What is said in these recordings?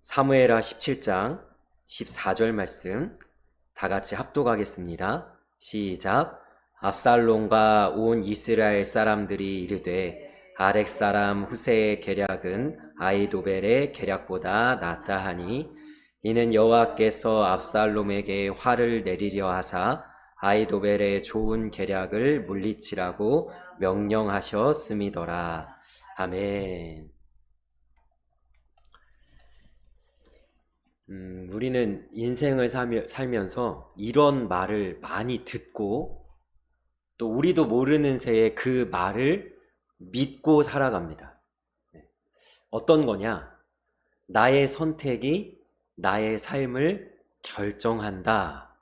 사무엘하 17장 14절 말씀 다 같이 합독하겠습니다. 시작. 압살롬과 온 이스라엘 사람들이 이르되 아렉 사람 후세의 계략은 아히도벨의 계략보다 낫다 하니 이는 여호와께서 압살롬에게 화를 내리려 하사 아히도벨의 좋은 계략을 물리치라고 명령하셨음이더라. 아멘. 우리는 인생을 살면서 이런 말을 많이 듣고 또 우리도 모르는 새에 그 말을 믿고 살아갑니다. 어떤 거냐? 나의 선택이 나의 삶을 결정한다.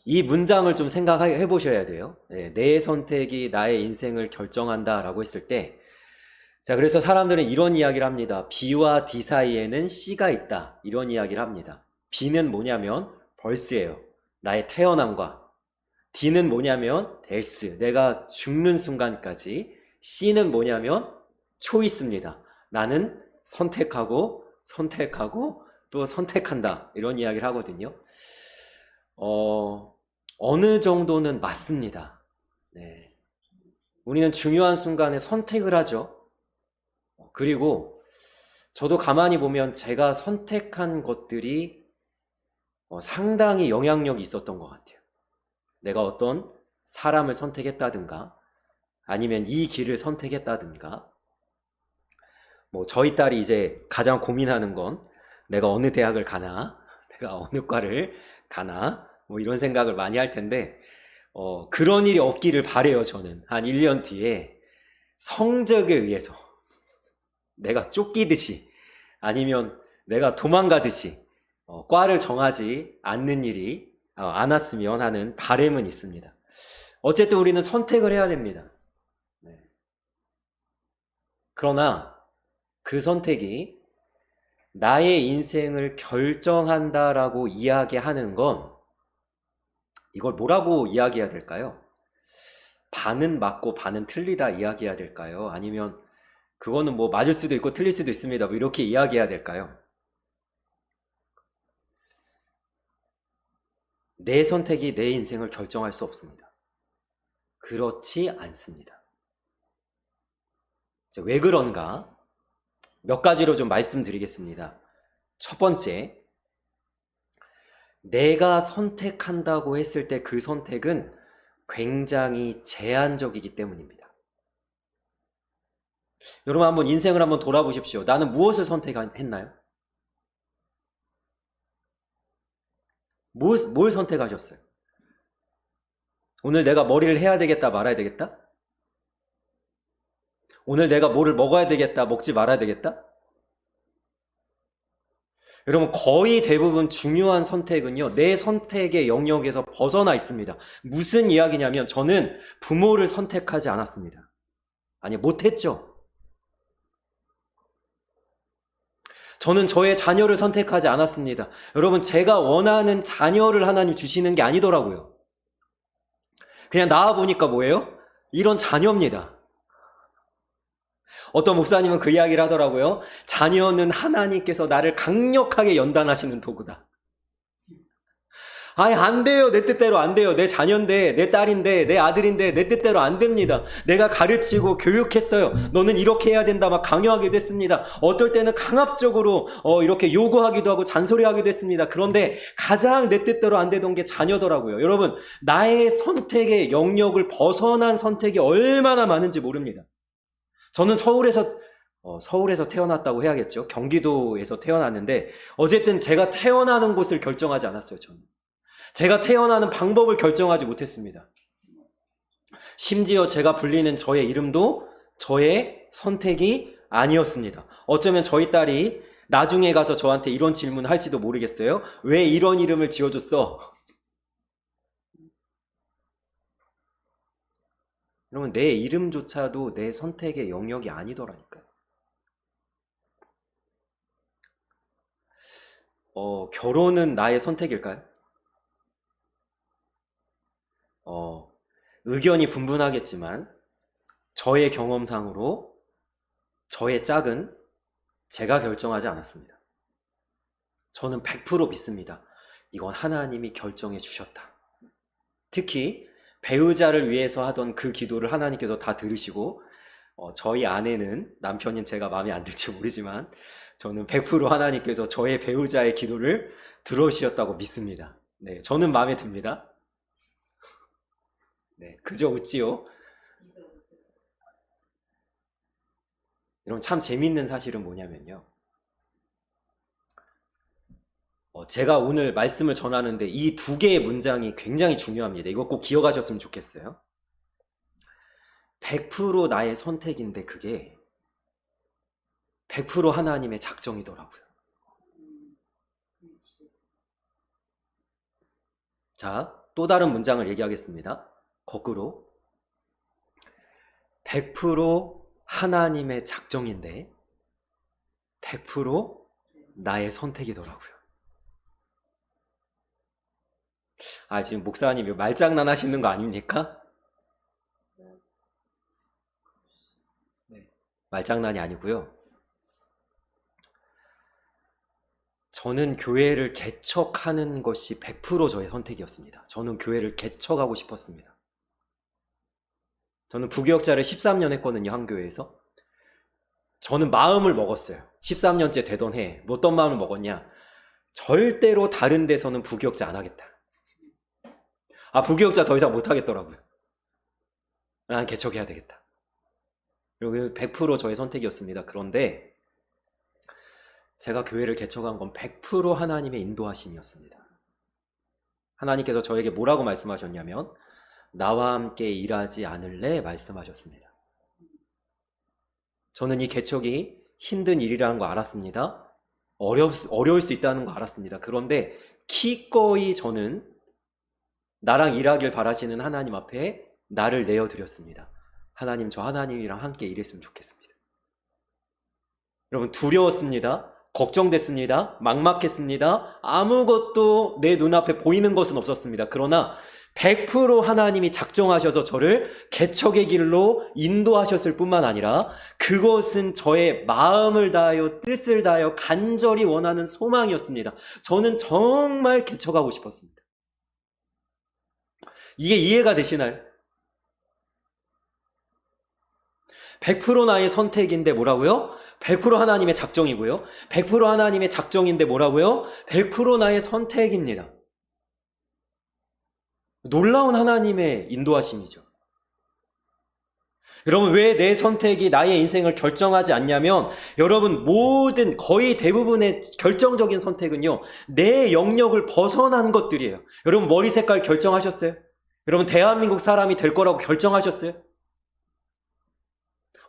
이 문장을 좀 생각해 보셔야 돼요. 내 선택이 나의 인생을 결정한다 라고 했을 때, 자, 그래서 사람들은 이런 이야기를 합니다. B와 D 사이에는 C가 있다. 이런 이야기를 합니다. B는 뭐냐면 벌스예요. 나의 태어남과. D는 뭐냐면 데스. 내가 죽는 순간까지. C는 뭐냐면 초이스입니다. 나는 선택하고 또 선택한다. 이런 이야기를 하거든요. 어느 정도는 맞습니다. 네. 우리는 중요한 순간에 선택을 하죠. 그리고 저도 가만히 보면 제가 선택한 것들이 상당히 영향력이 있었던 것 같아요. 내가 어떤 사람을 선택했다든가 아니면 이 길을 선택했다든가 뭐 저희 딸이 이제 가장 고민하는 건 내가 어느 대학을 가나 내가 어느 과를 가나 뭐 이런 생각을 많이 할 텐데 그런 일이 없기를 바래요. 저는 한 1년 뒤에 성적에 의해서 내가 쫓기듯이 아니면 내가 도망가듯이 과를 정하지 않는 일이 않았으면 하는 바람은 있습니다. 어쨌든 우리는 선택을 해야 됩니다. 네. 그러나 그 선택이 나의 인생을 결정한다라고 이야기하는 건 이걸 뭐라고 이야기해야 될까요? 반은 맞고 반은 틀리다 이야기해야 될까요? 아니면 그거는 뭐 맞을 수도 있고 틀릴 수도 있습니다. 뭐 이렇게 이야기해야 될까요? 내 선택이 내 인생을 결정할 수 없습니다. 그렇지 않습니다. 왜 그런가? 몇 가지로 좀 말씀드리겠습니다. 첫 번째, 내가 선택한다고 했을 때 그 선택은 굉장히 제한적이기 때문입니다. 여러분 한번 인생을 한번 돌아보십시오. 나는 무엇을 선택했나요? 뭘 선택하셨어요? 오늘 내가 머리를 해야 되겠다 말아야 되겠다? 오늘 내가 뭐를 먹어야 되겠다 먹지 말아야 되겠다? 여러분 거의 대부분 중요한 선택은요 내 선택의 영역에서 벗어나 있습니다. 무슨 이야기냐면 저는 부모를 선택하지 않았습니다. 아니 못했죠. 저는 저의 자녀를 선택하지 않았습니다. 여러분 제가 원하는 자녀를 하나님 주시는 게 아니더라고요. 그냥 나와보니까 뭐예요? 이런 자녀입니다. 어떤 목사님은 그 이야기를 하더라고요. 자녀는 하나님께서 나를 강력하게 연단하시는 도구다. 아니 안 돼요. 내 뜻대로 안 돼요. 내 자녀인데 내 딸인데 내 아들인데 내 뜻대로 안 됩니다. 내가 가르치고 교육했어요. 너는 이렇게 해야 된다 막 강요하기도 했습니다. 어떨 때는 강압적으로 이렇게 요구하기도 하고 잔소리하기도 했습니다. 그런데 가장 내 뜻대로 안 되던 게 자녀더라고요. 여러분 나의 선택의 영역을 벗어난 선택이 얼마나 많은지 모릅니다. 저는 서울에서 태어났다고 해야겠죠. 경기도에서 태어났는데 어쨌든 제가 태어나는 곳을 결정하지 않았어요. 저는 제가 태어나는 방법을 결정하지 못했습니다. 심지어 제가 불리는 저의 이름도 저의 선택이 아니었습니다. 어쩌면 저희 딸이 나중에 가서 저한테 이런 질문을 할지도 모르겠어요. 왜 이런 이름을 지어줬어? 여러분 내 이름조차도 내 선택의 영역이 아니더라니까요. 결혼은 나의 선택일까요? 의견이 분분하겠지만 저의 경험상으로 저의 짝은 제가 결정하지 않았습니다. 저는 100% 믿습니다. 이건 하나님이 결정해 주셨다. 특히 배우자를 위해서 하던 그 기도를 하나님께서 다 들으시고 저희 아내는, 남편인 제가 마음에 안 들지 모르지만 저는 100% 하나님께서 저의 배우자의 기도를 들어주셨다고 믿습니다. 네, 저는 마음에 듭니다. 네, 그저 웃지요. 여러분, 참 재밌는 사실은 뭐냐면요. 제가 오늘 말씀을 전하는데 이 두 개의 문장이 굉장히 중요합니다. 이거 꼭 기억하셨으면 좋겠어요. 100% 나의 선택인데 그게 100% 하나님의 작정이더라고요. 자, 또 다른 문장을 얘기하겠습니다. 거꾸로 100% 하나님의 작정인데 100% 나의 선택이더라고요. 지금 목사님 말장난 하시는 거 아닙니까? 네, 말장난이 아니고요. 저는 교회를 개척하는 것이 100% 저의 선택이었습니다. 저는 교회를 개척하고 싶었습니다. 저는 부교역자를 13년 했거든요, 한 교회에서. 저는 마음을 먹었어요. 13년째 되던 해. 어떤 마음을 먹었냐? 절대로 다른 데서는 부교역자 안 하겠다. 부교역자 더 이상 못 하겠더라고요. 난 개척해야 되겠다. 그리고 100% 저의 선택이었습니다. 그런데 제가 교회를 개척한 건 100% 하나님의 인도하심이었습니다. 하나님께서 저에게 뭐라고 말씀하셨냐면 나와 함께 일하지 않을래 말씀하셨습니다. 저는 이 개척이 힘든 일이라는 거 알았습니다. 어려울 수 있다는 거 알았습니다. 그런데 기꺼이 저는 나랑 일하길 바라시는 하나님 앞에 나를 내어드렸습니다. 하나님, 저 하나님이랑 함께 일했으면 좋겠습니다. 여러분, 두려웠습니다. 걱정됐습니다. 막막했습니다. 아무것도 내 눈앞에 보이는 것은 없었습니다. 그러나 100% 하나님이 작정하셔서 저를 개척의 길로 인도하셨을 뿐만 아니라 그것은 저의 마음을 다하여 뜻을 다하여 간절히 원하는 소망이었습니다. 저는 정말 개척하고 싶었습니다. 이게 이해가 되시나요? 100% 나의 선택인데 뭐라고요? 100% 하나님의 작정이고요. 100% 하나님의 작정인데 뭐라고요? 100% 나의 선택입니다. 놀라운 하나님의 인도하심이죠. 여러분, 왜 내 선택이 나의 인생을 결정하지 않냐면, 여러분, 거의 대부분의 결정적인 선택은요, 내 영역을 벗어난 것들이에요. 여러분, 머리 색깔 결정하셨어요? 여러분, 대한민국 사람이 될 거라고 결정하셨어요?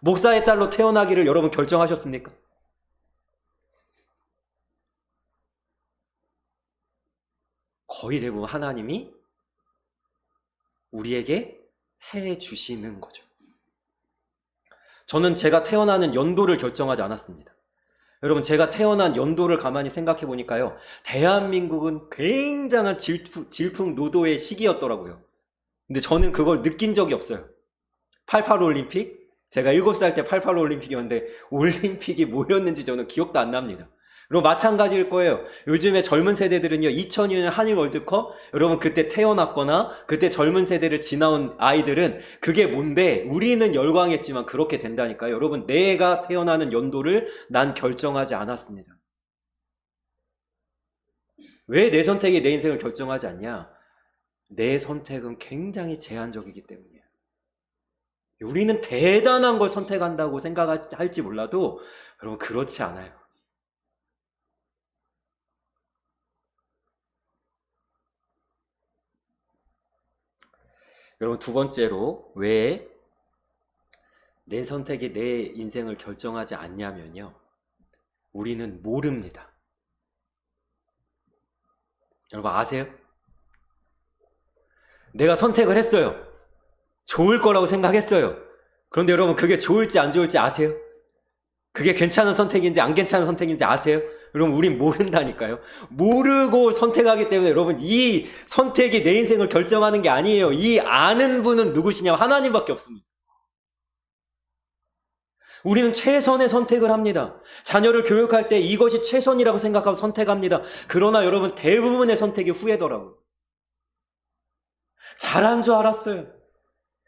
목사의 딸로 태어나기를 여러분 결정하셨습니까? 거의 대부분 하나님이 우리에게 해 주시는 거죠. 저는 제가 태어나는 연도를 결정하지 않았습니다. 여러분, 제가 태어난 연도를 가만히 생각해 보니까요, 대한민국은 굉장한 질풍노도의 시기였더라고요. 근데 저는 그걸 느낀 적이 없어요. 88 올림픽? 제가 7살 때 88 올림픽이었는데 올림픽이 뭐였는지 저는 기억도 안 납니다. 그리고 마찬가지일 거예요. 요즘에 젊은 세대들은요, 2002년 한일 월드컵, 여러분 그때 태어났거나 그때 젊은 세대를 지나온 아이들은 그게 뭔데 우리는 열광했지만 그렇게 된다니까요. 여러분, 내가 태어나는 연도를 난 결정하지 않았습니다. 왜 내 선택이 내 인생을 결정하지 않냐? 내 선택은 굉장히 제한적이기 때문이에요. 우리는 대단한 걸 선택한다고 생각할지 몰라도 여러분, 그렇지 않아요. 여러분, 두 번째로 왜 내 선택이 내 인생을 결정하지 않냐면요, 우리는 모릅니다. 여러분 아세요? 내가 선택을 했어요. 좋을 거라고 생각했어요. 그런데 여러분, 그게 좋을지 안 좋을지 아세요? 그게 괜찮은 선택인지 안 괜찮은 선택인지 아세요? 여러분, 우린 모른다니까요. 모르고 선택하기 때문에 여러분, 이 선택이 내 인생을 결정하는 게 아니에요. 이 아는 분은 누구시냐면 하나님밖에 없습니다. 우리는 최선의 선택을 합니다. 자녀를 교육할 때 이것이 최선이라고 생각하고 선택합니다. 그러나 여러분, 대부분의 선택이 후회더라고요. 잘한 줄 알았어요.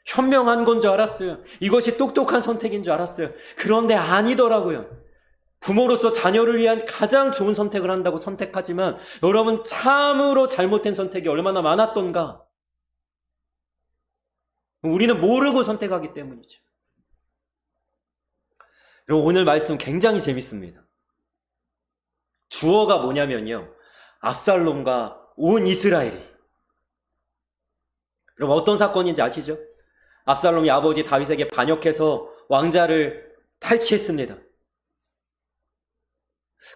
현명한 건 줄 알았어요. 이것이 똑똑한 선택인 줄 알았어요. 그런데 아니더라고요. 부모로서 자녀를 위한 가장 좋은 선택을 한다고 선택하지만 여러분, 참으로 잘못된 선택이 얼마나 많았던가. 우리는 모르고 선택하기 때문이죠. 여러분, 오늘 말씀 굉장히 재밌습니다. 주어가 뭐냐면요, 압살롬과 온 이스라엘이. 여러분, 어떤 사건인지 아시죠? 압살롬이 아버지 다윗에게 반역해서 왕자를 탈취했습니다.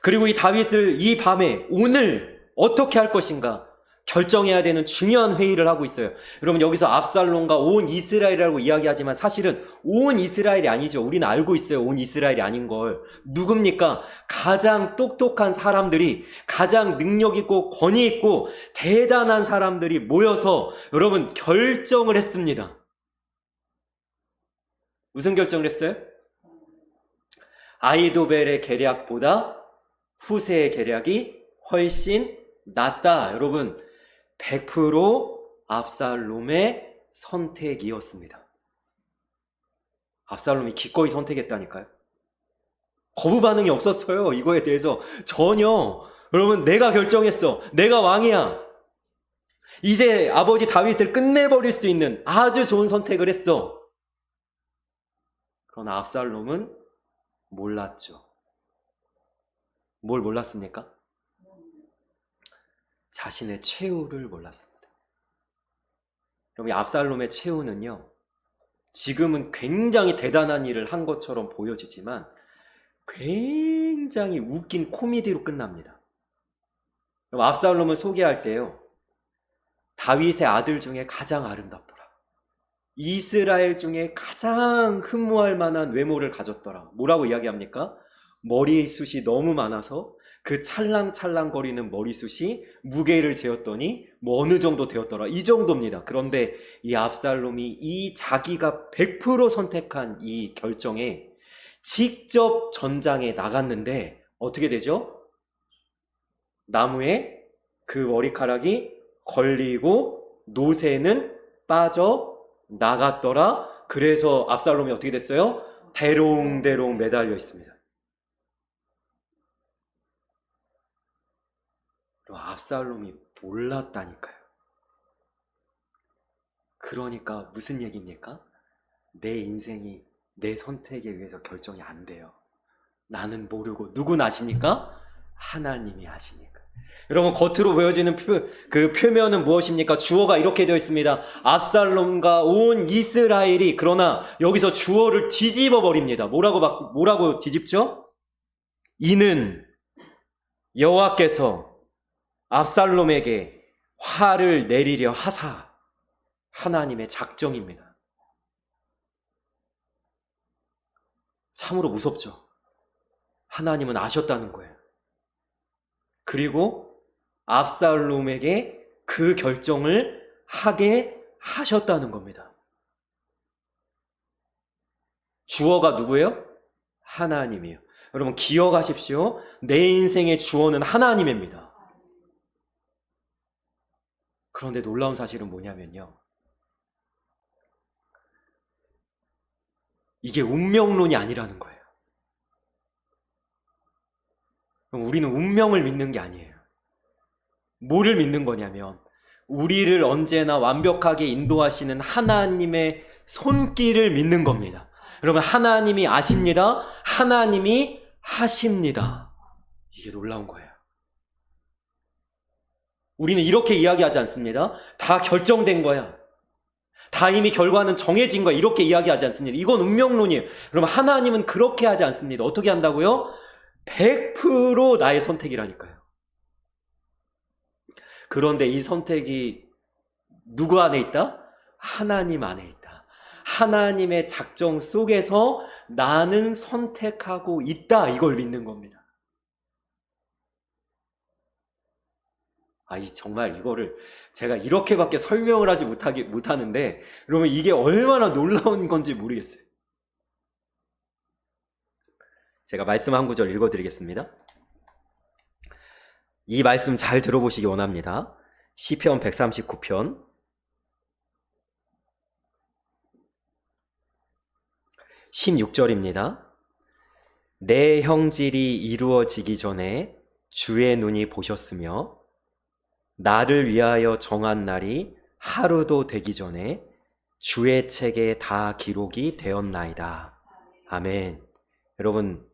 그리고 이 다윗을 이 밤에 오늘 어떻게 할 것인가 결정해야 되는 중요한 회의를 하고 있어요. 여러분, 여기서 압살롬과 온 이스라엘이라고 이야기하지만 사실은 온 이스라엘이 아니죠. 우리는 알고 있어요. 온 이스라엘이 아닌 걸. 누굽니까? 가장 똑똑한 사람들이, 가장 능력 있고 권위 있고 대단한 사람들이 모여서 여러분 결정을 했습니다. 무슨 결정을 했어요? 아이도벨의 계략보다 후세의 계략이 훨씬 낫다. 여러분, 100% 압살롬의 선택이었습니다. 압살롬이 기꺼이 선택했다니까요. 거부 반응이 없었어요. 이거에 대해서 전혀. 여러분, 내가 결정했어. 내가 왕이야. 이제 아버지 다윗을 끝내버릴 수 있는 아주 좋은 선택을 했어. 그러나 압살롬은 몰랐죠. 뭘 몰랐습니까? 자신의 최후를 몰랐습니다. 여러분, 압살롬의 최후는요, 지금은 굉장히 대단한 일을 한 것처럼 보여지지만 굉장히 웃긴 코미디로 끝납니다. 여러분, 압살롬을 소개할 때요, 다윗의 아들 중에 가장 아름답더라. 이스라엘 중에 가장 흠모할 만한 외모를 가졌더라. 뭐라고 이야기합니까? 머리숱이 너무 많아서 그 찰랑찰랑거리는 머리숱이 무게를 재었더니 뭐 어느 정도 되었더라. 이 정도입니다. 그런데 이 압살롬이 이 자기가 100% 선택한 이 결정에 직접 전장에 나갔는데 어떻게 되죠? 나무에 그 머리카락이 걸리고 노새는 빠져 나갔더라. 그래서 압살롬이 어떻게 됐어요? 대롱대롱 매달려 있습니다. 압살롬이 몰랐다니까요. 그러니까 무슨 얘기입니까? 내 인생이 내 선택에 의해서 결정이 안 돼요. 나는 모르고. 누군 아시니까? 하나님이 아시니까. 여러분, 겉으로 보여지는 그 표면은 무엇입니까? 주어가 이렇게 되어 있습니다. 압살롬과 온 이스라엘이. 그러나 여기서 주어를 뒤집어 버립니다. 뭐라고 뒤집죠? 이는 여호와께서 압살롬에게 화를 내리려 하사. 하나님의 작정입니다. 참으로 무섭죠? 하나님은 아셨다는 거예요. 그리고 압살롬에게 그 결정을 하게 하셨다는 겁니다. 주어가 누구예요? 하나님이에요. 여러분, 기억하십시오. 내 인생의 주어는 하나님입니다. 그런데 놀라운 사실은 뭐냐면요, 이게 운명론이 아니라는 거예요. 우리는 운명을 믿는 게 아니에요. 뭐를 믿는 거냐면 우리를 언제나 완벽하게 인도하시는 하나님의 손길을 믿는 겁니다. 여러분, 하나님이 아십니다. 하나님이 하십니다. 이게 놀라운 거예요. 우리는 이렇게 이야기하지 않습니다. 다 결정된 거야. 다 이미 결과는 정해진 거야. 이렇게 이야기하지 않습니다. 이건 운명론이에요. 여러분, 하나님은 그렇게 하지 않습니다. 어떻게 한다고요? 100% 나의 선택이라니까요. 그런데 이 선택이 누구 안에 있다? 하나님 안에 있다. 하나님의 작정 속에서 나는 선택하고 있다. 이걸 믿는 겁니다. 정말 이거를 제가 이렇게밖에 설명을 하지 못하는데, 여러분, 이게 얼마나 놀라운 건지 모르겠어요. 제가 말씀 한 구절 읽어드리겠습니다. 이 말씀 잘 들어보시기 원합니다. 시편 139편 16절입니다. 내 형질이 이루어지기 전에 주의 눈이 보셨으며 나를 위하여 정한 날이 하루도 되기 전에 주의 책에 다 기록이 되었나이다. 아멘. 여러분,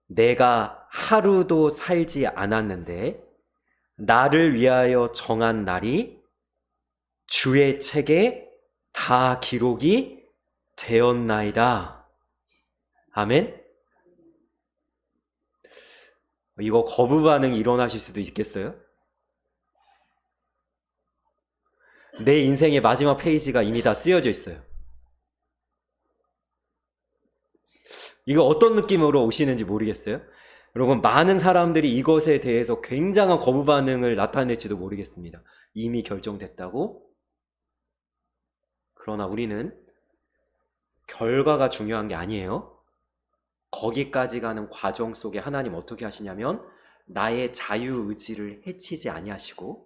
내가 하루도 살지 않았는데 나를 위하여 정한 날이 주의 책에 다 기록이 되었나이다. 아멘. 이거 거부 반응이 일어나실 수도 있겠어요? 내 인생의 마지막 페이지가 이미 다 쓰여져 있어요. 이거 어떤 느낌으로 오시는지 모르겠어요? 여러분, 많은 사람들이 이것에 대해서 굉장한 거부 반응을 나타낼지도 모르겠습니다. 이미 결정됐다고? 그러나 우리는 결과가 중요한 게 아니에요. 거기까지 가는 과정 속에 하나님 어떻게 하시냐면 나의 자유의지를 해치지 아니하시고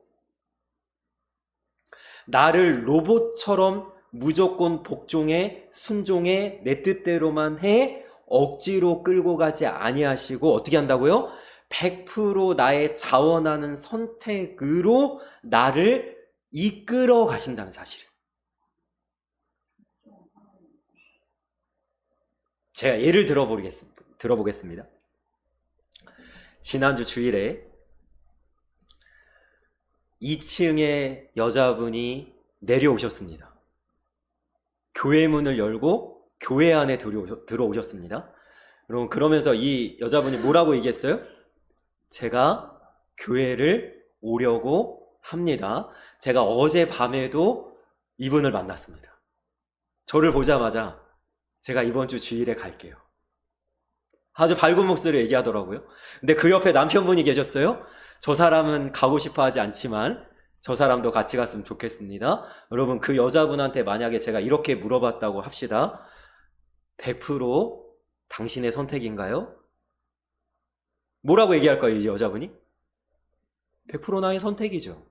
나를 로봇처럼 무조건 복종해 순종해 내 뜻대로만 해 억지로 끌고 가지 아니하시고 어떻게 한다고요? 100% 나의 자원하는 선택으로 나를 이끌어 가신다는 사실을. 제가 예를 들어보겠습니다. 지난주 주일에 2층에 여자분이 내려오셨습니다. 교회 문을 열고 교회 안에 들어오셨습니다. 여러분, 그러면서 이 여자분이 뭐라고 얘기했어요? 제가 교회를 오려고 합니다. 제가 어젯밤에도 이분을 만났습니다. 저를 보자마자 제가 이번 주 주일에 갈게요. 아주 밝은 목소리로 얘기하더라고요. 근데 그 옆에 남편분이 계셨어요. 저 사람은 가고 싶어 하지 않지만 저 사람도 같이 갔으면 좋겠습니다. 여러분, 그 여자분한테 만약에 제가 이렇게 물어봤다고 합시다. 100% 당신의 선택인가요? 뭐라고 얘기할 거예요, 이 여자분이? 100% 나의 선택이죠.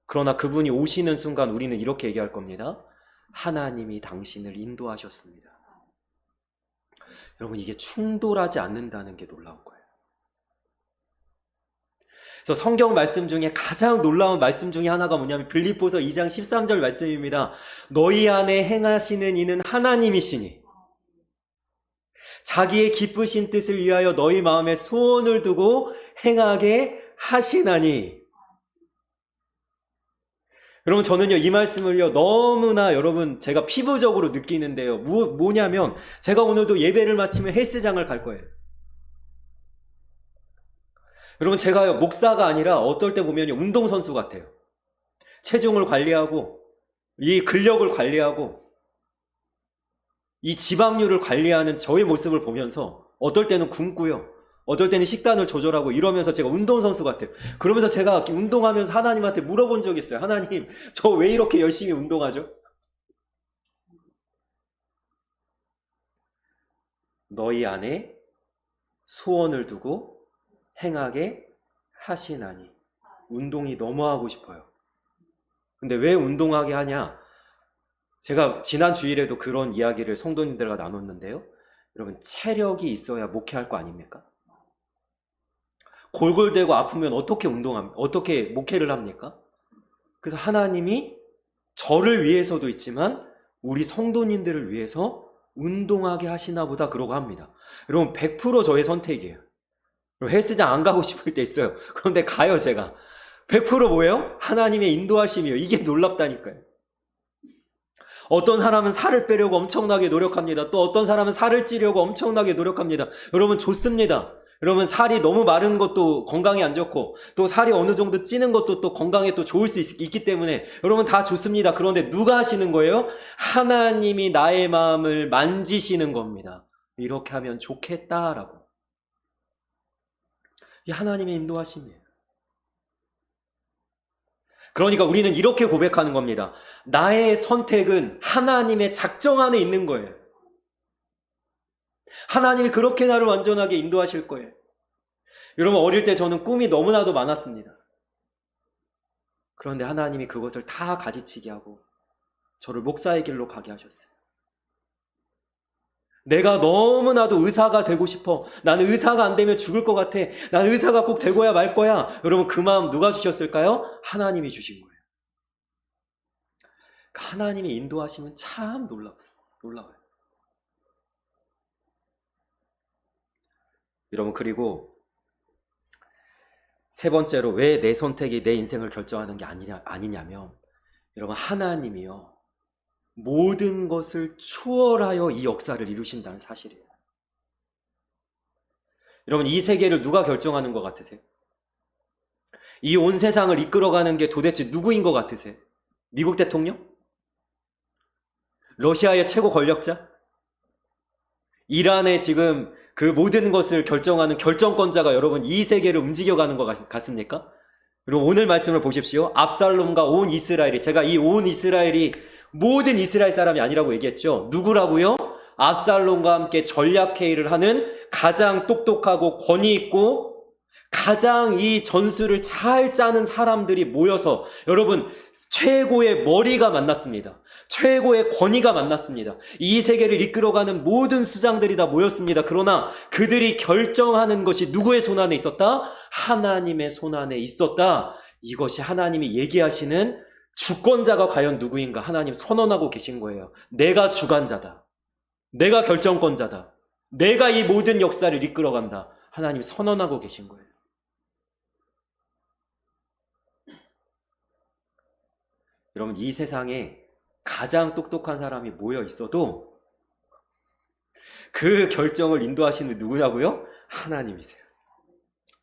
그러나 그분이 오시는 순간 우리는 이렇게 얘기할 겁니다. 하나님이 당신을 인도하셨습니다. 여러분, 이게 충돌하지 않는다는 게 놀라운 거예요. 그래서 성경 말씀 중에 가장 놀라운 말씀 중에 하나가 뭐냐면 빌립보서 2장 13절 말씀입니다. 너희 안에 행하시는 이는 하나님이시니 자기의 기쁘신 뜻을 위하여 너희 마음에 소원을 두고 행하게 하시나니. 여러분, 저는요, 이 말씀을요, 너무나 여러분, 제가 피부적으로 느끼는데요. 뭐냐면, 제가 오늘도 예배를 마치면 헬스장을 갈 거예요. 여러분, 제가요, 목사가 아니라 어떨 때 보면요, 운동선수 같아요. 체중을 관리하고, 이 근력을 관리하고, 이 지방률을 관리하는 저의 모습을 보면서, 어떨 때는 굶고요. 어떨 때는 식단을 조절하고 이러면서 제가 운동선수 같아요. 그러면서 제가 운동하면서 하나님한테 물어본 적이 있어요. 하나님, 저 왜 이렇게 열심히 운동하죠? 너희 안에 소원을 두고 행하게 하시나니. 운동이 너무 하고 싶어요. 근데 왜 운동하게 하냐? 제가 지난 주일에도 그런 이야기를 성도님들과 나눴는데요. 여러분, 체력이 있어야 목회할 거 아닙니까? 골골대고 아프면 어떻게 어떻게 목회를 합니까? 그래서 하나님이 저를 위해서도 있지만 우리 성도님들을 위해서 운동하게 하시나 보다 그러고 합니다. 여러분, 100% 저의 선택이에요. 헬스장 안 가고 싶을 때 있어요. 그런데 가요, 제가. 100% 뭐예요? 하나님의 인도하심이에요. 이게 놀랍다니까요. 어떤 사람은 살을 빼려고 엄청나게 노력합니다. 또 어떤 사람은 살을 찌려고 엄청나게 노력합니다. 여러분, 좋습니다. 여러분, 살이 너무 마른 것도 건강에 안 좋고 또 살이 어느 정도 찌는 것도 또 건강에 또 좋을 수 있기 때문에 여러분 다 좋습니다. 그런데 누가 하시는 거예요? 하나님이 나의 마음을 만지시는 겁니다. 이렇게 하면 좋겠다라고. 이 하나님의 인도하심이에요. 그러니까 우리는 이렇게 고백하는 겁니다. 나의 선택은 하나님의 작정 안에 있는 거예요. 하나님이 그렇게 나를 완전하게 인도하실 거예요. 여러분, 어릴 때 저는 꿈이 너무나도 많았습니다. 그런데 하나님이 그것을 다 가지치게 하고 저를 목사의 길로 가게 하셨어요. 내가 너무나도 의사가 되고 싶어. 나는 의사가 안 되면 죽을 것 같아. 나는 의사가 꼭 되고야 말 거야. 여러분, 그 마음 누가 주셨을까요? 하나님이 주신 거예요. 하나님이 인도하시면 참 놀라워요. 여러분, 그리고 세 번째로 왜 내 선택이 내 인생을 결정하는 게 아니냐면, 여러분, 하나님이요, 모든 것을 초월하여 이 역사를 이루신다는 사실이에요. 여러분, 이 세계를 누가 결정하는 것 같으세요? 이 온 세상을 이끌어가는 게 도대체 누구인 것 같으세요? 미국 대통령? 러시아의 최고 권력자? 이란의 지금 그 모든 것을 결정하는 결정권자가 여러분 이 세계를 움직여가는 것 같습니까? 그리고 오늘 말씀을 보십시오. 압살롬과 온 이스라엘이, 제가 이 온 이스라엘이 모든 이스라엘 사람이 아니라고 얘기했죠. 누구라고요? 압살롬과 함께 전략회의를 하는 가장 똑똑하고 권위 있고 가장 이 전술을 잘 짜는 사람들이 모여서, 여러분, 최고의 머리가 만났습니다. 최고의 권위가 만났습니다. 이 세계를 이끌어가는 모든 수장들이 다 모였습니다. 그러나 그들이 결정하는 것이 누구의 손안에 있었다? 하나님의 손안에 있었다. 이것이 하나님이 얘기하시는 주권자가 과연 누구인가? 하나님 선언하고 계신 거예요. 내가 주관자다. 내가 결정권자다. 내가 이 모든 역사를 이끌어간다. 하나님 선언하고 계신 거예요. 여러분, 이 세상에 가장 똑똑한 사람이 모여 있어도 그 결정을 인도하시는 누구냐고요? 하나님이세요.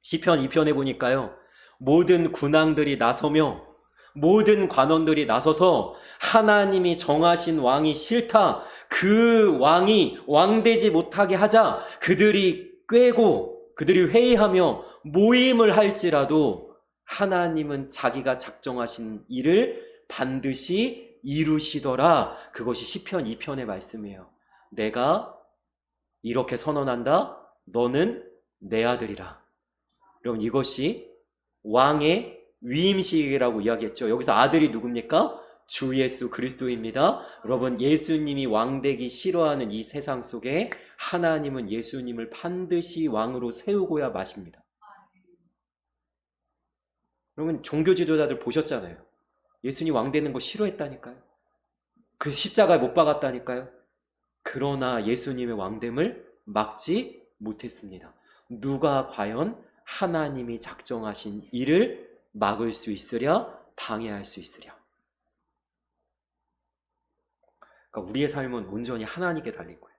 시편 2편에 보니까요, 모든 군왕들이 나서며 모든 관원들이 나서서 하나님이 정하신 왕이 싫다, 그 왕이 왕되지 못하게 하자 그들이 꾀고 그들이 회의하며 모임을 할지라도 하나님은 자기가 작정하신 일을 반드시 이루시더라. 그것이 시편 2편의 말씀이에요. 내가 이렇게 선언한다. 너는 내 아들이라. 여러분, 이것이 왕의 위임식이라고 이야기했죠. 여기서 아들이 누굽니까? 주 예수 그리스도입니다. 여러분, 예수님이 왕되기 싫어하는 이 세상 속에 하나님은 예수님을 반드시 왕으로 세우고야 마십니다. 여러분, 종교 지도자들 보셨잖아요. 예수님 왕되는 거 싫어했다니까요. 그 십자가에 못 박았다니까요. 그러나 예수님의 왕됨을 막지 못했습니다. 누가 과연 하나님이 작정하신 일을 막을 수 있으랴, 방해할 수 있으랴. 그러니까 우리의 삶은 온전히 하나님께 달린 거예요.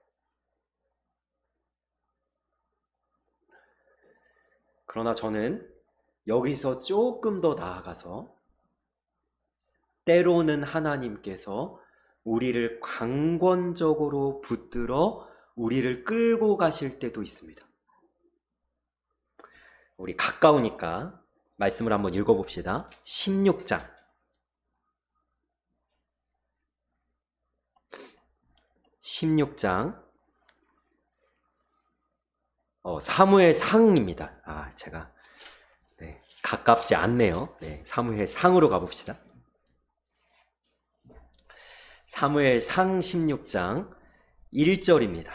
그러나 저는 여기서 조금 더 나아가서 때로는 하나님께서 우리를 강권적으로 붙들어 우리를 끌고 가실 때도 있습니다. 우리 가까우니까 말씀을 한번 읽어봅시다. 16장. 16장. 사무엘상입니다. 제가 가깝지 않네요. 사무엘상으로 가봅시다. 사무엘상 16장 1절입니다.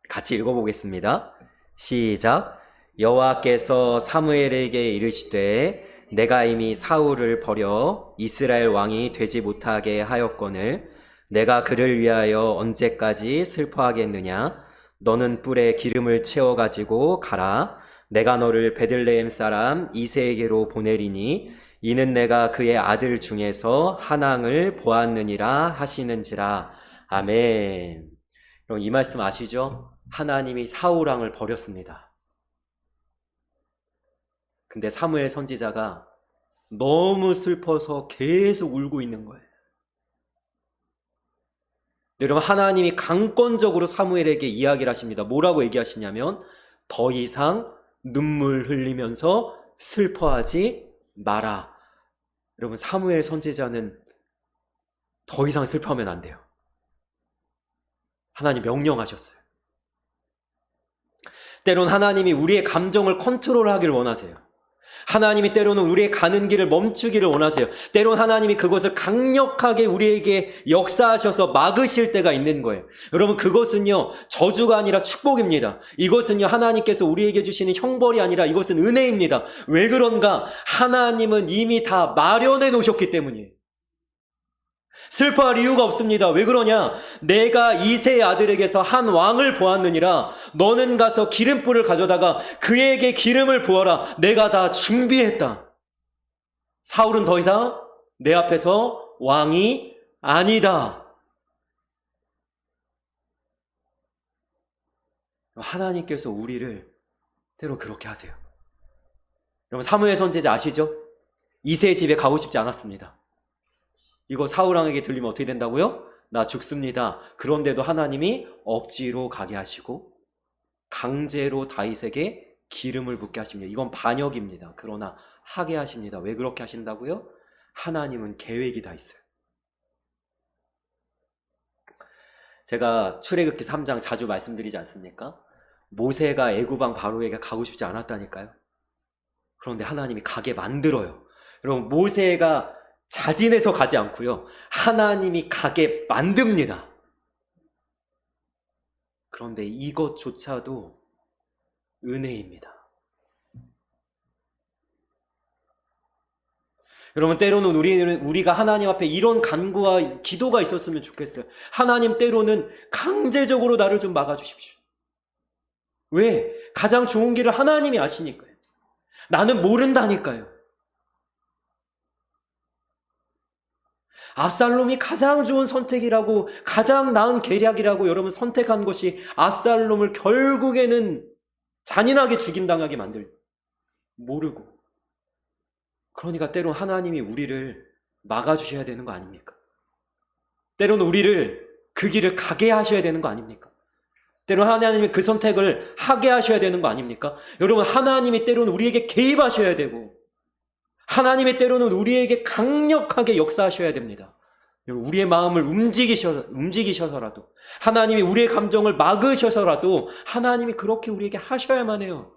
같이 읽어보겠습니다. 시작. 여호와께서 사무엘에게 이르시되 내가 이미 사울을 버려 이스라엘 왕이 되지 못하게 하였거늘 내가 그를 위하여 언제까지 슬퍼하겠느냐? 너는 뿔에 기름을 채워가지고 가라. 내가 너를 베들레헴 사람 이새에게로 보내리니 이는 내가 그의 아들 중에서 한 왕을 보았느니라 하시는지라. 아멘. 여러분, 이 말씀 아시죠? 하나님이 사울 왕을 버렸습니다. 근데 사무엘 선지자가 너무 슬퍼서 계속 울고 있는 거예요. 여러분, 하나님이 강권적으로 사무엘에게 이야기를 하십니다. 뭐라고 얘기하시냐면 더 이상 눈물 흘리면서 슬퍼하지 마라. 여러분, 사무엘 선지자는 더 이상 슬퍼하면 안 돼요. 하나님 명령하셨어요. 때론 하나님이 우리의 감정을 컨트롤하기를 원하세요. 하나님이 때로는 우리의 가는 길을 멈추기를 원하세요. 때론 하나님이 그것을 강력하게 우리에게 역사하셔서 막으실 때가 있는 거예요. 여러분, 그것은요 저주가 아니라 축복입니다. 이것은요 하나님께서 우리에게 주시는 형벌이 아니라 이것은 은혜입니다. 왜 그런가? 하나님은 이미 다 마련해 놓으셨기 때문이에요. 슬퍼할 이유가 없습니다. 왜 그러냐? 내가 이새의 아들에게서 한 왕을 보았느니라. 너는 가서 기름불을 가져다가 그에게 기름을 부어라. 내가 다 준비했다. 사울은 더 이상 내 앞에서 왕이 아니다. 하나님께서 우리를 때로 그렇게 하세요. 여러분, 사무엘 선지자 아시죠? 이새의 집에 가고 싶지 않았습니다. 이거 사울왕에게 들리면 어떻게 된다고요? 나 죽습니다. 그런데도 하나님이 억지로 가게 하시고 강제로 다윗에게 기름을 붓게 하십니다. 이건 반역입니다. 그러나 하게 하십니다. 왜 그렇게 하신다고요? 하나님은 계획이 다 있어요. 제가 출애굽기 3장 자주 말씀드리지 않습니까? 모세가 애굽왕 바로에게 가고 싶지 않았다니까요. 그런데 하나님이 가게 만들어요. 여러분, 모세가 자진해서 가지 않고요, 하나님이 가게 만듭니다. 그런데 이것조차도 은혜입니다. 여러분, 때로는 우리가 하나님 앞에 이런 간구와 기도가 있었으면 좋겠어요. 하나님, 때로는 강제적으로 나를 좀 막아주십시오. 왜? 가장 좋은 길을 하나님이 아시니까요. 나는 모른다니까요. 압살롬이 가장 좋은 선택이라고, 가장 나은 계략이라고 여러분 선택한 것이 압살롬을 결국에는 잔인하게 죽임당하게 만들, 모르고. 그러니까 때론 하나님이 우리를 막아주셔야 되는 거 아닙니까? 때론 우리를 그 길을 가게 하셔야 되는 거 아닙니까? 때론 하나님이 그 선택을 하게 하셔야 되는 거 아닙니까? 여러분, 하나님이 때론 우리에게 개입하셔야 되고, 하나님의 때로는 우리에게 강력하게 역사하셔야 됩니다. 우리의 마음을 움직이셔서라도, 하나님이 우리의 감정을 막으셔서라도 하나님이 그렇게 우리에게 하셔야만 해요.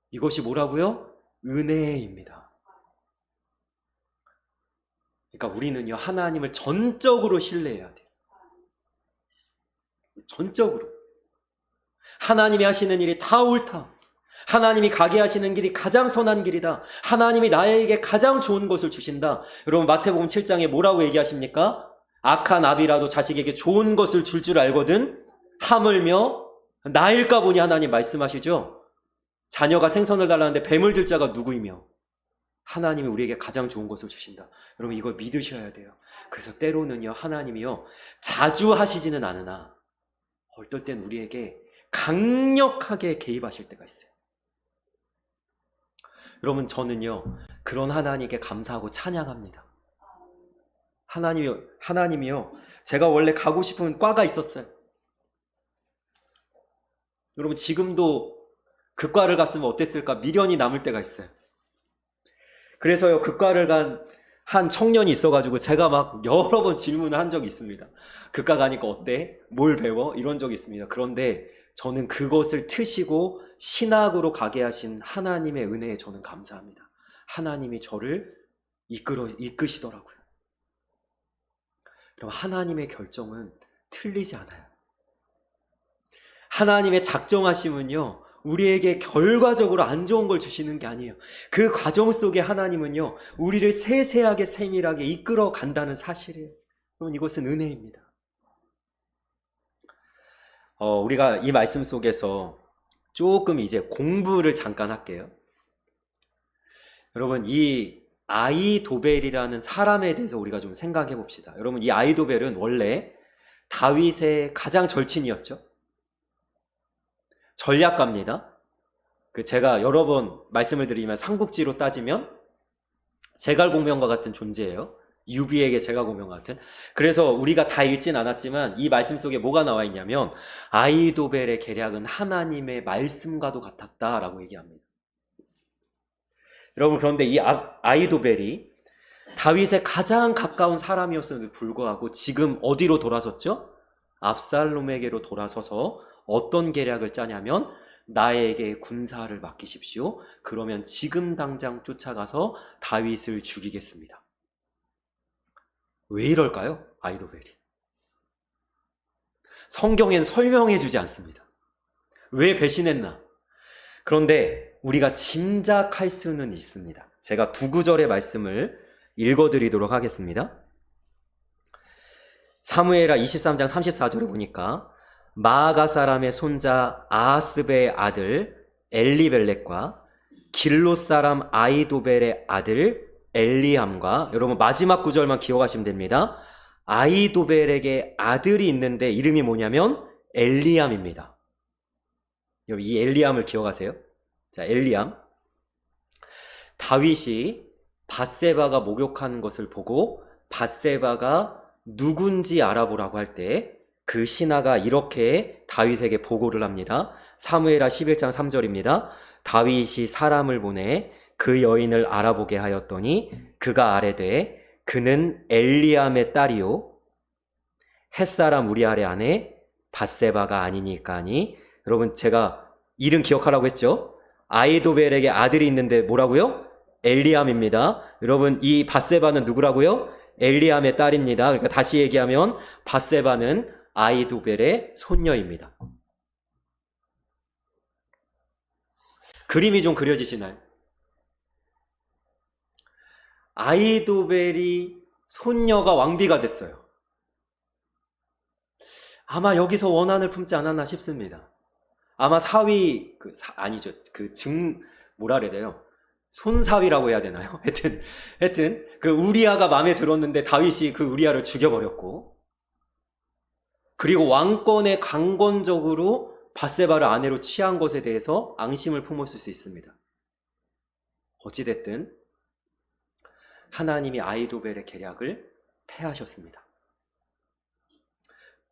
이것이 뭐라고요? 은혜입니다. 그러니까 우리는요, 하나님을 전적으로 신뢰해야 돼요. 전적으로. 하나님이 하시는 일이 다 옳다. 하나님이 가게 하시는 길이 가장 선한 길이다. 하나님이 나에게 가장 좋은 것을 주신다. 여러분, 마태복음 7장에 뭐라고 얘기하십니까? 악한 아비라도 자식에게 좋은 것을 줄 알거든 하물며 나일까 보니 하나님 말씀하시죠. 자녀가 생선을 달라는데 뱀을 줄 자가 누구이며 하나님이 우리에게 가장 좋은 것을 주신다. 여러분, 이걸 믿으셔야 돼요. 그래서 때로는요, 하나님이요 자주 하시지는 않으나 어떨 땐 우리에게 강력하게 개입하실 때가 있어요. 여러분, 저는요 그런 하나님께 감사하고 찬양합니다. 하나님이요 제가 원래 가고 싶은 과가 있었어요. 여러분, 지금도 그 과를 갔으면 어땠을까 미련이 남을 때가 있어요. 그래서요 그 과를 간 한 청년이 있어가지고 제가 막 여러 번 질문을 한 적이 있습니다. 그 과 가니까 어때? 뭘 배워? 이런 적이 있습니다. 그런데 저는 그것을 트시고 신학으로 가게 하신 하나님의 은혜에 저는 감사합니다. 하나님이 저를 이끄시더라고요. 그럼 하나님의 결정은 틀리지 않아요. 하나님의 작정하심은요 우리에게 결과적으로 안 좋은 걸 주시는 게 아니에요. 그 과정 속에 하나님은요 우리를 세세하게 세밀하게 이끌어 간다는 사실이에요. 그럼 이것은 은혜입니다. 우리가 이 말씀 속에서 조금 이제 공부를 잠깐 할게요. 여러분, 이 아히도벨이라는 사람에 대해서 우리가 좀 생각해 봅시다. 여러분, 이 아히도벨은 원래 다윗의 가장 절친이었죠. 전략가입니다. 제가 여러 번 말씀을 드리지만 삼국지로 따지면 제갈공명과 같은 존재예요. 유비에게 제갈공명 같은. 그래서 우리가 다 읽진 않았지만 이 말씀 속에 뭐가 나와 있냐면 아히도벨의 계략은 하나님의 말씀과도 같았다라고 얘기합니다. 여러분, 그런데 이 아히도벨이 다윗의 가장 가까운 사람이었음에도 불구하고 지금 어디로 돌아섰죠? 압살롬에게로 돌아서서 어떤 계략을 짜냐면 나에게 군사를 맡기십시오. 그러면 지금 당장 쫓아가서 다윗을 죽이겠습니다. 왜 이럴까요? 아히도벨이. 성경엔 설명해 주지 않습니다. 왜 배신했나? 그런데 우리가 짐작할 수는 있습니다. 제가 두 구절의 말씀을 읽어드리도록 하겠습니다. 사무엘하 23장 34절을 보니까 마아가 사람의 손자 아하스베의 아들 엘리벨렉과 길롯 사람 아히도벨의 아들 엘리암과, 여러분 마지막 구절만 기억하시면 됩니다. 아히도벨에게 아들이 있는데 이름이 뭐냐면 엘리암입니다. 이 엘리암을 기억하세요? 자, 엘리암. 다윗이 밧세바가 목욕하는 것을 보고 밧세바가 누군지 알아보라고 할 때 그 신하가 이렇게 다윗에게 보고를 합니다. 사무엘하 11장 3절입니다. 다윗이 사람을 보내 그 여인을 알아보게 하였더니 그가 아뢰되 그는 엘리암의 딸이요 햇사람 우리아의 아내 밧세바가 아니니까 하니. 여러분 제가 이름 기억하라고 했죠? 아히도벨에게 아들이 있는데 뭐라고요? 엘리암입니다. 여러분 이 밧세바는 누구라고요? 엘리암의 딸입니다. 그러니까 다시 얘기하면 밧세바는 아히도벨의 손녀입니다. 그림이 좀 그려지시나요? 아히도벨이 손녀가 왕비가 됐어요. 아마 여기서 원한을 품지 않았나 싶습니다. 아마 사위, 아니죠. 뭐라 그래야 돼요? 손사위라고 해야 되나요? 하여튼, 그 우리아가 마음에 들었는데 다윗이 그 우리아를 죽여버렸고, 그리고 왕권에 강권적으로 밧세바를 아내로 취한 것에 대해서 앙심을 품었을 수 있습니다. 어찌됐든, 하나님이 아히도벨의 계략을 패하셨습니다.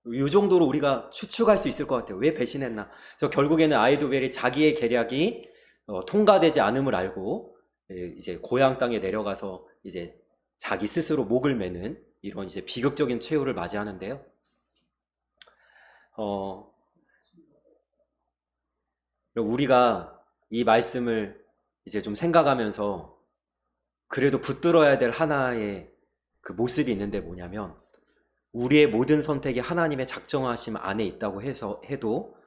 이 정도로 우리가 추측할 수 있을 것 같아요. 왜 배신했나? 그래서 결국에는 아히도벨이 자기의 계략이 통과되지 않음을 알고 이제 고향 땅에 내려가서 이제 자기 스스로 목을 매는 이런 이제 비극적인 최후를 맞이하는데요. 우리가 이 말씀을 이제 좀 생각하면서 그래도 붙들어야 될 하나의 그 모습이 있는데 뭐냐면, 우리의 모든 선택이 하나님의 작정하심 안에 있다고 해도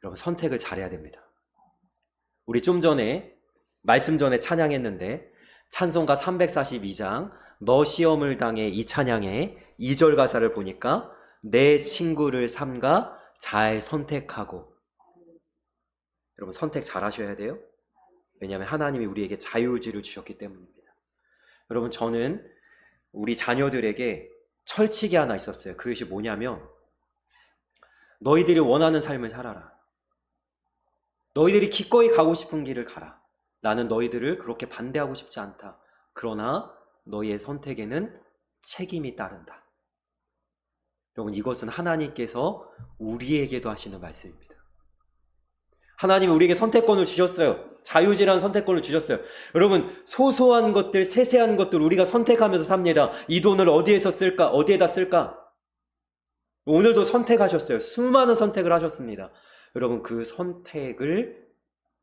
여러분 선택을 잘해야 됩니다. 우리 좀 전에 말씀 전에 찬양했는데 찬송가 342장 너 시험을 당해 이 찬양의 2절 가사를 보니까 내 친구를 삼가 잘 선택하고. 여러분 선택 잘 하셔야 돼요. 왜냐하면 하나님이 우리에게 자유의지를 주셨기 때문입니다. 여러분 저는 우리 자녀들에게 철칙이 하나 있었어요. 그것이 뭐냐면 너희들이 원하는 삶을 살아라. 너희들이 기꺼이 가고 싶은 길을 가라. 나는 너희들을 그렇게 반대하고 싶지 않다. 그러나 너희의 선택에는 책임이 따른다. 여러분 이것은 하나님께서 우리에게도 하시는 말씀입니다. 하나님은 우리에게 선택권을 주셨어요. 자유지라는 선택권을 주셨어요. 여러분 소소한 것들, 세세한 것들 우리가 선택하면서 삽니다. 이 돈을 어디에서 쓸까? 어디에다 쓸까? 오늘도 선택하셨어요. 수많은 선택을 하셨습니다. 여러분 그 선택을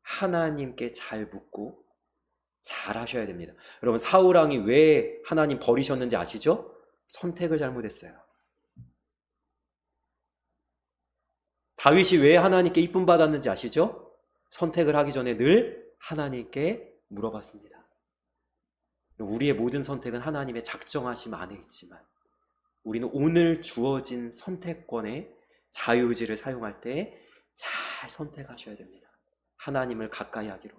하나님께 잘 묻고 잘 하셔야 됩니다. 여러분 사울왕이 왜 하나님 버리셨는지 아시죠? 선택을 잘못했어요. 다윗이 왜 하나님께 이쁨 받았는지 아시죠? 선택을 하기 전에 늘 하나님께 물어봤습니다. 우리의 모든 선택은 하나님의 작정하심 안에 있지만 우리는 오늘 주어진 선택권의 자유의지를 사용할 때 잘 선택하셔야 됩니다. 하나님을 가까이 하기로,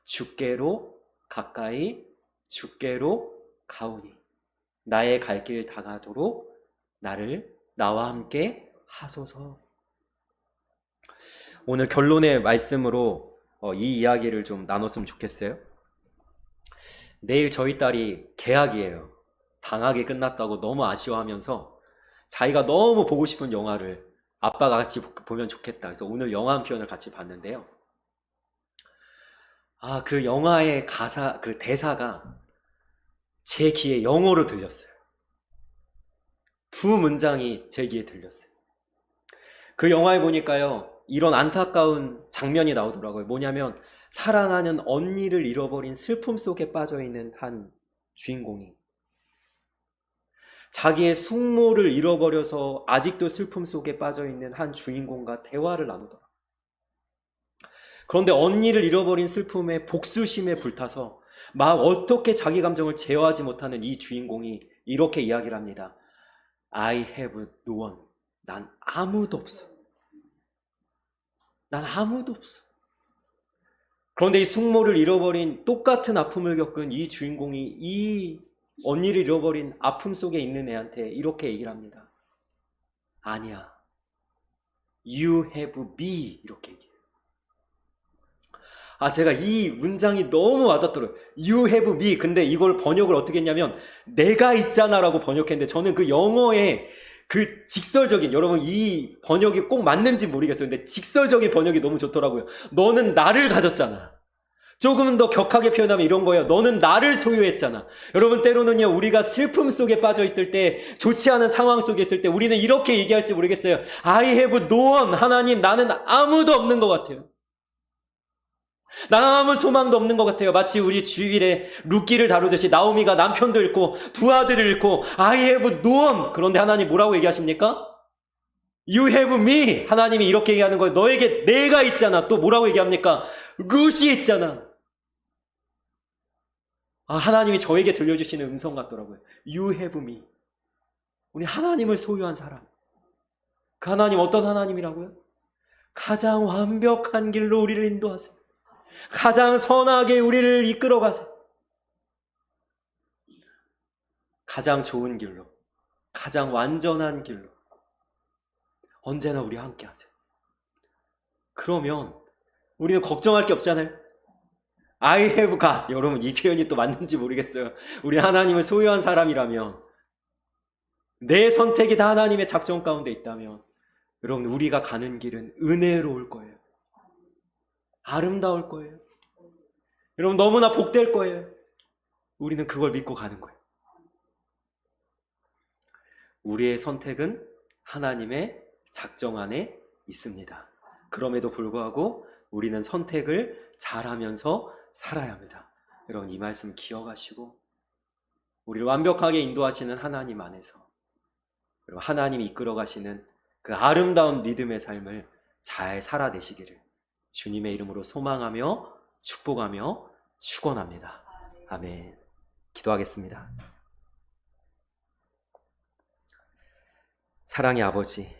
주께로 가까이, 주께로 가오니 나의 갈 길 다가도록 나와 함께 하소서. 오늘 결론의 말씀으로 이 이야기를 좀 나눴으면 좋겠어요. 내일 저희 딸이 개학이에요. 방학이 끝났다고 너무 아쉬워하면서 자기가 너무 보고 싶은 영화를 아빠가 같이 보면 좋겠다. 그래서 오늘 영화 한 편을 같이 봤는데요. 그 영화의 그 대사가 제 귀에 영어로 들렸어요. 두 문장이 제 귀에 들렸어요. 그 영화에 보니까요, 이런 안타까운 장면이 나오더라고요. 뭐냐면 사랑하는 언니를 잃어버린 슬픔 속에 빠져있는 한 주인공이 자기의 숙모를 잃어버려서 아직도 슬픔 속에 빠져있는 한 주인공과 대화를 나누더라. 그런데 언니를 잃어버린 슬픔에 복수심에 불타서 막 어떻게 자기 감정을 제어하지 못하는 이 주인공이 이렇게 이야기를 합니다. I have no one. 난 아무도 없어. 난 아무도 없어. 그런데 이 숙모를 잃어버린 똑같은 아픔을 겪은 이 주인공이 이 언니를 잃어버린 아픔 속에 있는 애한테 이렇게 얘기를 합니다. 아니야. You have me. 이렇게 얘기해요. 제가 이 문장이 너무 와닿더라고요. You have me. 근데 이걸 번역을 어떻게 했냐면 내가 있잖아 라고 번역했는데 저는 그 영어의 그 직설적인, 여러분 이 번역이 꼭 맞는지 모르겠어요. 근데 직설적인 번역이 너무 좋더라고요. 너는 나를 가졌잖아. 조금 더 격하게 표현하면 이런 거예요. 너는 나를 소유했잖아. 여러분 때로는요, 우리가 슬픔 속에 빠져 있을 때, 좋지 않은 상황 속에 있을 때 우리는 이렇게 얘기할지 모르겠어요. I have no one. 하나님, 나는 아무도 없는 것 같아요. 나는 아무 소망도 없는 것 같아요. 마치 우리 주일에 룻기를 다루듯이 나오미가 남편도 잃고 두 아들을 잃고 I have no one. 그런데 하나님 뭐라고 얘기하십니까? You have me. 하나님이 이렇게 얘기하는 거예요. 너에게 내가 있잖아. 또 뭐라고 얘기합니까? 룻이 있잖아. 하나님이 저에게 들려주시는 음성 같더라고요. You have me. 우리 하나님을 소유한 사람. 그 하나님 어떤 하나님이라고요? 가장 완벽한 길로 우리를 인도하세요. 가장 선하게 우리를 이끌어가세요. 가장 좋은 길로, 가장 완전한 길로 언제나 우리와 함께 하세요. 그러면 우리는 걱정할 게 없잖아요. I have God. 여러분 이 표현이 또 맞는지 모르겠어요. 우리 하나님을 소유한 사람이라면, 내 선택이 다 하나님의 작정 가운데 있다면 여러분 우리가 가는 길은 은혜로울 거예요. 아름다울 거예요. 여러분 너무나 복될 거예요. 우리는 그걸 믿고 가는 거예요. 우리의 선택은 하나님의 작정 안에 있습니다. 그럼에도 불구하고 우리는 선택을 잘하면서 살아야 합니다. 여러분 이 말씀 기억하시고 우리를 완벽하게 인도하시는 하나님 안에서 여러분 하나님이 이끌어 가시는 그 아름다운 믿음의 삶을 잘 살아내시기를 주님의 이름으로 소망하며 축복하며 축원합니다. 아멘. 기도하겠습니다. 사랑의 아버지,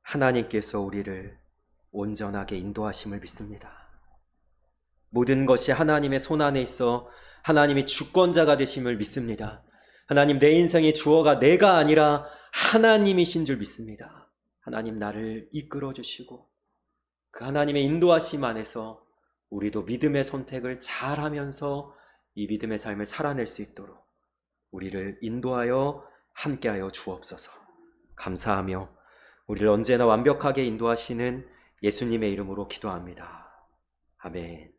하나님께서 우리를 온전하게 인도하심을 믿습니다. 모든 것이 하나님의 손안에 있어 하나님이 주권자가 되심을 믿습니다. 하나님, 내 인생의 주어가 내가 아니라 하나님이신 줄 믿습니다. 하나님, 나를 이끌어 주시고 그 하나님의 인도하심 안에서 우리도 믿음의 선택을 잘하면서 이 믿음의 삶을 살아낼 수 있도록 우리를 인도하여 함께하여 주옵소서. 감사하며 우리를 언제나 완벽하게 인도하시는 예수님의 이름으로 기도합니다. 아멘.